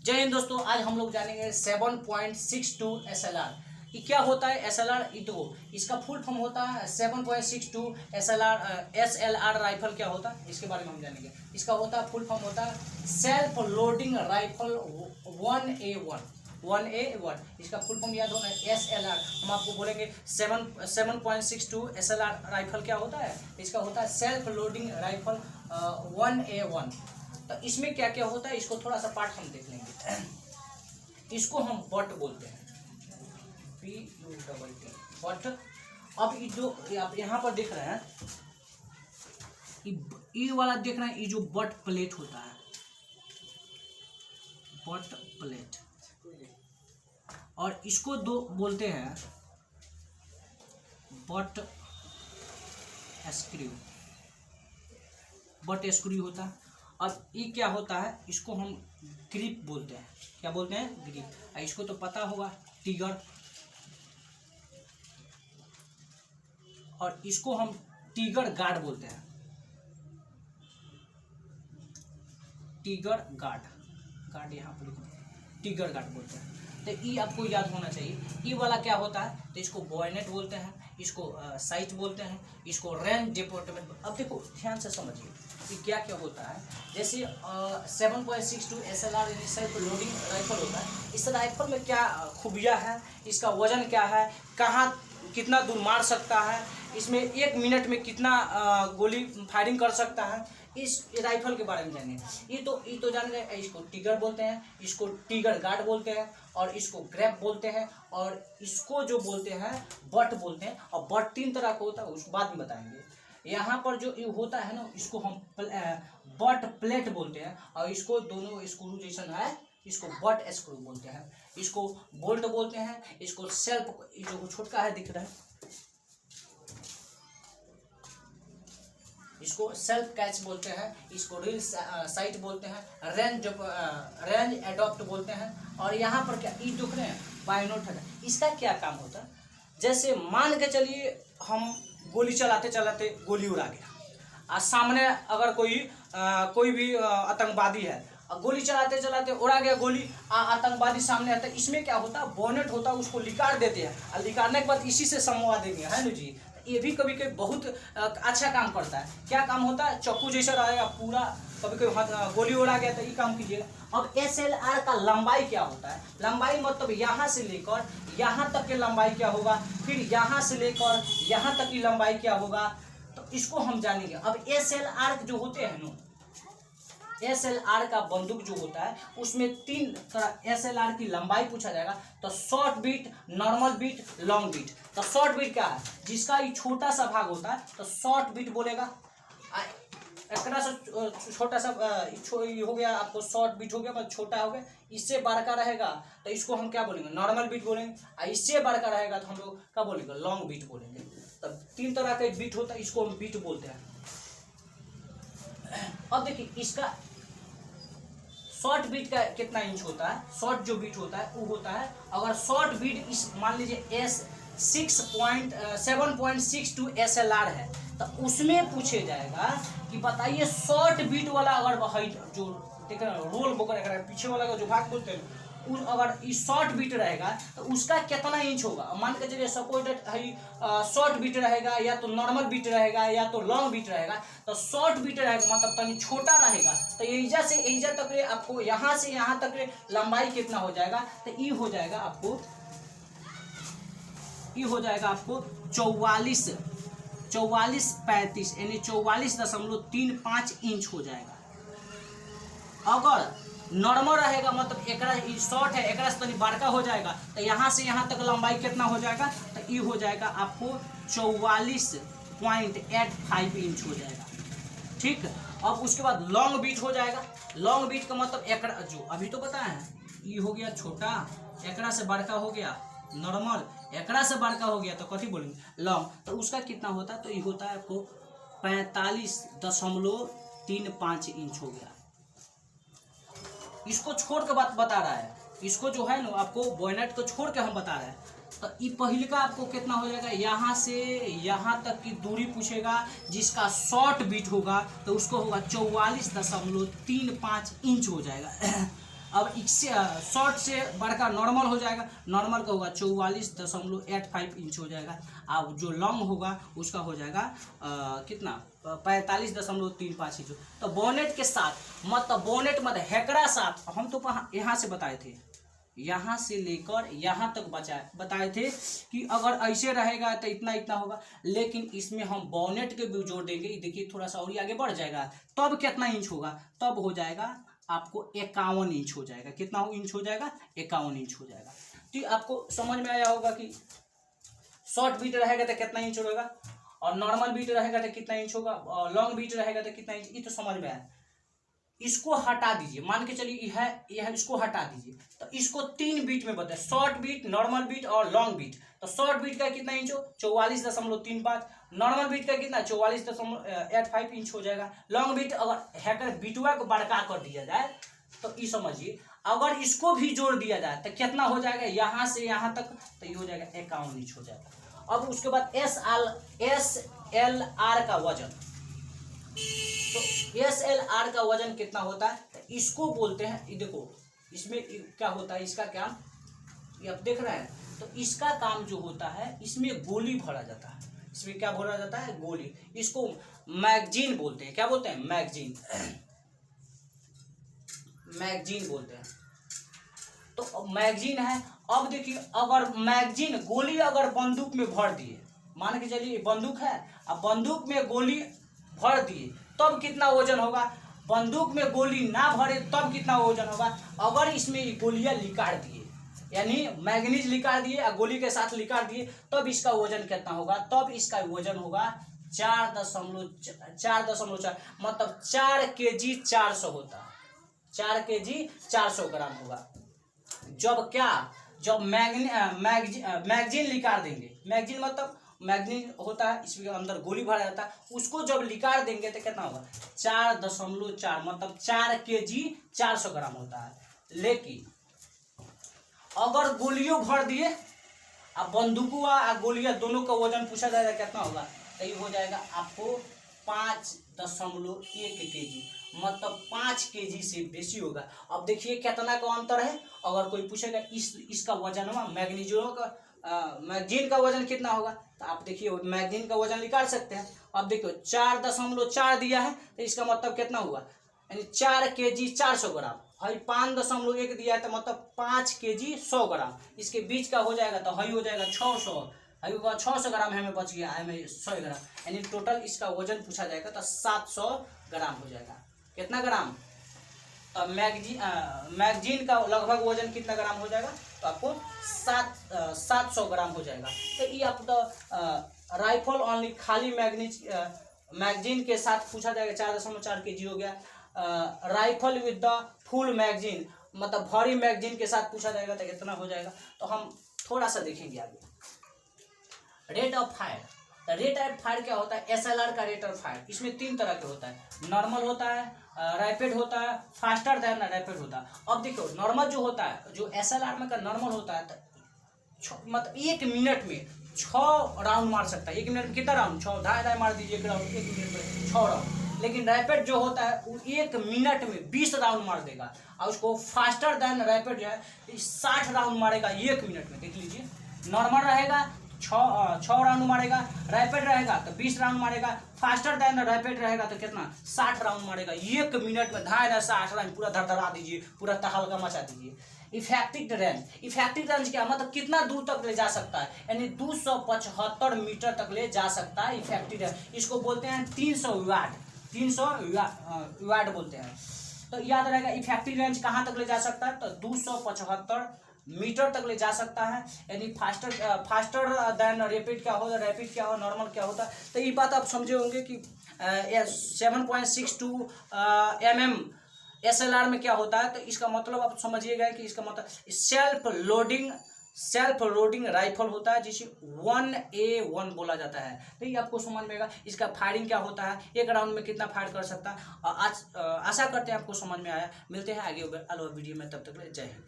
जय हिंद दोस्तों, आज हम लोग जानेंगे 7.62 SLR कि क्या होता है। SLR इसका फुल फॉर्म होता है 7.62 SLR राइफल क्या होता है इसके बारे में हम जानेंगे। इसका होता है फुल फॉर्म होता है सेल्फ लोडिंग राइफल 1A1। इसका फुल फॉर्म याद होना है SLR। हम आपको बोलेंगे 7.62 SLR राइफल क्या होता है। इसका होता है सेल्फ लोडिंग राइफल 1A1। तो इसमें क्या क्या होता है इसको थोड़ा सा पार्ट हम देख लेंगे। इसको हम बट बोलते हैं, PUTT बट। अब ये जो आप यहाँ पर देख रहे हैं, ये वाला देख रहे हैं, ये जो बट प्लेट होता है, बट प्लेट, और इसको दो बोलते हैं बट स्क्रू। बट स्क्रू होता है। अब ये क्या होता है, इसको हम ग्रिप बोलते हैं। क्या बोलते हैं? ग्रिप। इसको तो पता होगा, टिगर। और इसको हम टिगर गार्ड बोलते हैं, टिगर गार्ड यहाँ पर टिगर गार्ड बोलते हैं। तो ये आपको याद होना चाहिए। ये वाला क्या होता है, तो इसको बॉयनेट बोलते हैं, इसको साइट बोलते हैं, इसको रेंज डिपार्टमेंट। अब देखो ध्यान से समझिए कि क्या क्या होता है। जैसे 7.62 SLR सेल्फ लोडिंग राइफल होता है। इस राइफल में क्या खूबियाँ है, इसका वजन क्या है, कहाँ कितना दूर मार सकता है, इसमें 1 मिनट में कितना गोली फायरिंग कर सकता है, इस राइफल के बारे में जानिए। ये तो जान गए। इसको टिगर बोलते हैं, इसको टिगर गार्ड बोलते हैं, और इसको ग्रैप बोलते हैं, और इसको जो बोलते हैं बट बोलते हैं। और बट 3 तरह का होता है, उसको बाद में बताएंगे। यहाँ पर जो ये होता है ना, इसको हम बट प्लेट बोलते हैं, और इसको दोनों स्क्रू जैसा है, इसको बट स्क्रू बोलते हैं। इसको बोल्ट बोलते हैं, इसको सेल्फ जो छोटका है दिख रहा है, इसको सेल्फ कैच बोलते हैं, इसको रील साइट बोलते हैं, रेंज एडॉप्ट बोलते हैं। और यहाँ पर क्या ये देख रहे हैं, बायोनोट है। इसका क्या काम होता है, जैसे मान के चलिए हम गोली चलाते चलाते गोली उड़ा गया, और सामने अगर कोई भी आतंकवादी है, गोली चलाते चलाते उड़ा गया गोली, आतंकवादी सामने आता है। इसमें क्या होता है, बोनेट होता है, उसको लिकार देते हैं, और लिकारने के बाद इसी से समवा देंगे, है ना जी। ये भी कभी कभी बहुत अच्छा काम करता है। क्या काम होता है, चाकू जैसा रहेगा पूरा, कभी कभी हाथ गोली उड़ा गया तो ये काम कीजिएगा। अब SLR का लंबाई क्या होता है, लंबाई मतलब यहाँ से लेकर यहाँ तक की लंबाई क्या होगा, फिर यहाँ से लेकर यहाँ तक की लंबाई क्या होगा, तो इसको हम जानेंगे। अब SLR जो होते हैं ना, SLR का बंदूक जो होता है उसमें 3 तरह SLR की लंबाई पूछा जाएगा। तो short beat, normal beat, long beat. तो शॉर्ट बीट क्या है, जिसका ये छोटा सा भाग होता है तो शॉर्ट बीट बोलेगा। एकरा से छोटा सा हो गया, आपको शॉर्ट बीट हो गया, पर छोटा हो गया। इससे बड़ा का रहेगा तो इसको हम क्या बोलेंगे, नॉर्मल बीट बोलेंगे। और इससे बड़ा का रहेगा तो हम लोग क्या बोलेंगे, लॉन्ग बीट बोलेंगे। तब 3 तरह का बीट होता है, इसको हम बीट बोलते हैं। अब देखिए इसका शॉर्ट बीट का कितना इंच होता है, शॉर्ट जो बीट होता है वो होता है, अगर शॉर्ट बीट इस मान लीजिए 7.62 SLR है, तो उसमें पूछे जाएगा कि बताइए शॉर्ट बीट वाला अगर हाइट जो देख रहे हैं, रोल बोकर पीछे वाला का जो भाग बोलते हैं, अगर ये शॉर्ट बीट रहेगा तो उसका कितना इंच होगा। मान के चलिए सपोज शॉर्ट बीट रहेगा, या तो नॉर्मल बीट रहेगा, या तो लॉन्ग बीट रहेगा। तो शॉर्ट बीट रहेगा मतलब तनी छोटा रहेगा, तो एजा से एजा तक आपको यहाँ से यहाँ तक लंबाई कितना हो जाएगा, तो ये हो जाएगा आपको 44-35 यानी 44.35 इंच हो जाएगा। अगर नॉर्मल रहेगा मतलब एकरा शॉर्ट है, एकरा से तनी बड़का हो जाएगा, तो यहाँ से यहाँ तक लंबाई कितना हो जाएगा, तो ये हो जाएगा आपको 44.85 इंच हो जाएगा। ठीक। अब उसके बाद लॉन्ग बीट हो जाएगा। लॉन्ग बीट का मतलब एकरा जो अभी तो बताया है, ये हो गया छोटा, एकरा से बड़का हो गया नॉर्मल, एकरा से बड़का हो गया तो कथी बोलेंगे, लॉन्ग। तो उसका कितना होता है, तो ये होता है आपको 45.35 इंच हो गया। इसको छोड़ के बात बता रहा है, इसको जो है ना आपको बॉयनेट को छोड़ के हम बता रहे हैं। तो ये पहले का आपको कितना हो जाएगा, यहाँ से यहाँ तक की दूरी पूछेगा, जिसका शॉर्ट बीट होगा तो उसको होगा 44.35 इंच हो जाएगा। अब इससे शॉर्ट से बड़का नॉर्मल हो जाएगा, नॉर्मल का होगा 44.85 इंच हो जाएगा। अब जो लॉन्ग होगा उसका हो जाएगा कितना 45.35 इंच। तो बोनेट के साथ मतलब बोनेट मतलब हैकड़ा साथ हम तो यहाँ से बताए थे, यहाँ से लेकर यहाँ तक बताए थे कि अगर ऐसे रहेगा तो इतना इतना होगा, लेकिन इसमें हम बोनेट के भी जोड़ देंगे। देखिए थोड़ा सा और आगे बढ़ जाएगा, तब कितना इंच होगा, तब हो जाएगा आपको 51 इंच हो जाएगा। कितना इंच हो जाएगा, 51 इंच हो जाएगा। तो आपको समझ में आया होगा कि शॉर्ट बीट रहेगा तो कितना इंच होगा, और नॉर्मल बीट रहेगा तो कितना इंच होगा, और लॉन्ग बीट रहेगा तो कितना इंच, ये तो समझ में आया। इसको हटा दीजिए, मान के चलिए यह इसको हटा दीजिए, तो इसको 3 बीट में बताए, शॉर्ट बीट, नॉर्मल बीट और लॉन्ग बीट। तो शॉर्ट बीट का कितना इंच हो, 44.35, नॉर्मल बीट का कितना 44.85 इंच हो जाएगा। लॉन्ग बीट अगर हैकर बीटवा को बढ़ा कर दिया जाए तो ये समझिए, अगर इसको भी जोड़ दिया जाए तो कितना हो जाएगा, यहाँ से यहाँ तक, तो ये हो जाएगा 51 इंच हो जाएगा। अब उसके बाद SLR का वजन, तो SLR का वजन कितना होता है, तो इसको बोलते हैं, ये देखो इसमें क्या होता है, इसका क्या ये आप देख रहे हैं, तो इसका काम जो होता है इसमें गोली भरा जाता है। इसमें क्या भरा जाता है, गोली। इसको मैगजीन बोलते हैं। क्या बोलते हैं, मैगजीन, मैगजीन बोलते हैं। तो मैगजीन है। अब देखिए अगर मैगजीन गोली अगर बंदूक में भर दिए, मान के चलिए बंदूक है, अब बंदूक में गोली भर दिए तब कितना वजन होगा, बंदूक में गोली ना भरे तब कितना वजन होगा। अगर इसमें गोलियां लिकाड़ दिए, यानी मैग्नीज लिकाड़ दिए और गोली के साथ लिकाड़ दिए, तब इसका वजन कितना होगा, तब इसका वजन होगा 4.4, मतलब 4 kg 400 होता है, 4 kg 400 ग्राम होगा। जब मैगजीन लिकाड़ देंगे, मैगजीन मतलब मैगजीन होता है, इसके अंदर गोली भरा जाता है, उसको जब लिकाड़ देंगे तो कितना होगा 4.4, मतलब 4 kg 400 ग्राम होता है। लेकिन अगर गोलियों भर दिए, अब बंदूकुआ और गोलियां दोनों का वजन पूछा जाएगा कितना होगा, तो ये हो जाएगा आपको 5.1 kg, मतलब 5 kg से बेसी होगा। अब देखिए कितना का अंतर है। अगर कोई पूछेगा इसका वजन मैगजीन का वजन कितना होगा, तो आप देखिए मैगजीन का वजन निकाल सकते हैं। अब देखिए 4.4 दिया है, तो इसका मतलब कितना हुआ, यानी 4 kg 400 ग्राम। हई 5.1 दिया है, तो मतलब 5 kg 100 ग्राम। इसके बीच का हो जाएगा तो हई हो जाएगा 600, हई होगा 600 ग्राम, हमें बच गया हमें 100 ग्राम, यानी टोटल इसका वजन पूछा जाएगा तो 700 ग्राम हो जाएगा। कितना ग्राम, मैगजीन का लगभग वजन कितना ग्राम हो जाएगा, तो आपको 700 ग्राम हो जाएगा। तो ये आपको राइफल ओनली खाली मैगजीन के साथ पूछा जाएगा, 4.4 kg हो गया। Rifle with the full magazine, मतलब भारी मैगजीन के साथ पूछा जाएगा तो कितना हो जाएगा। तो हम थोड़ा सा देखेंगे आगे। Rate of fire, rate of fire क्या होता है, SLR का रेट ऑफ फायर, इसमें 3 तरह के होता है, नॉर्मल होता है, रैपिड होता है, फास्टर देन रैपिड होता है। अब देखो नॉर्मल जो होता है, जो SLR में का नॉर्मल होता है, तो मतलब 1 मिनट में 6 राउंड मार सकता है। 1 मिनट में कितना राउंड, 6, ढाई मार दीजिए 1 राउंड, 1 मिनट में 6 राउंड। लेकिन रैपिड जो होता है वो 1 मिनट में 20 राउंड मार देगा, और उसको फास्टर देन रैपिड जो है 60 राउंड मारेगा 1 मिनट में। देख लीजिए, नॉर्मल रहेगा 6 राउंड मारेगा, रैपिड रहेगा तो 20 राउंड मारेगा, फास्टर देन रैपिड रहेगा तो कितना 60 राउंड मारेगा 1 मिनट में। 60 राउंड पूरा धड़धड़ा दीजिए, पूरा तहलका मचा दीजिए। इफेक्टिव रेंज, इफेक्टिव रेंज क्या मतलब कितना दूर तक ले जा सकता है, यानी 275 मीटर तक ले जा सकता है इफेक्टिव रेंज। इसको बोलते हैं 300 वाट, 300 वाट बोलते हैं। तो याद रहेगा इफेक्टिव रेंज कहाँ तक ले जा सकता है, तो 275 मीटर तक ले जा सकता है। यानी फास्टर देन रैपिड क्या होता है, रैपिड क्या हो, नॉर्मल क्या होता है। तो ये बात आप समझे होंगे कि 7.62 mm SLR में क्या होता है। तो इसका मतलब आप समझिएगा कि इसका मतलब सेल्फ लोडिंग राइफल होता है, जिसे 1A1 बोला जाता है। तो ये आपको समझ में आएगा इसका फायरिंग क्या होता है, 1 राउंड में कितना फायर कर सकता है। आज आशा करते हैं आपको समझ में आया। मिलते हैं आगे वीडियो में, तब तक जय हिंद।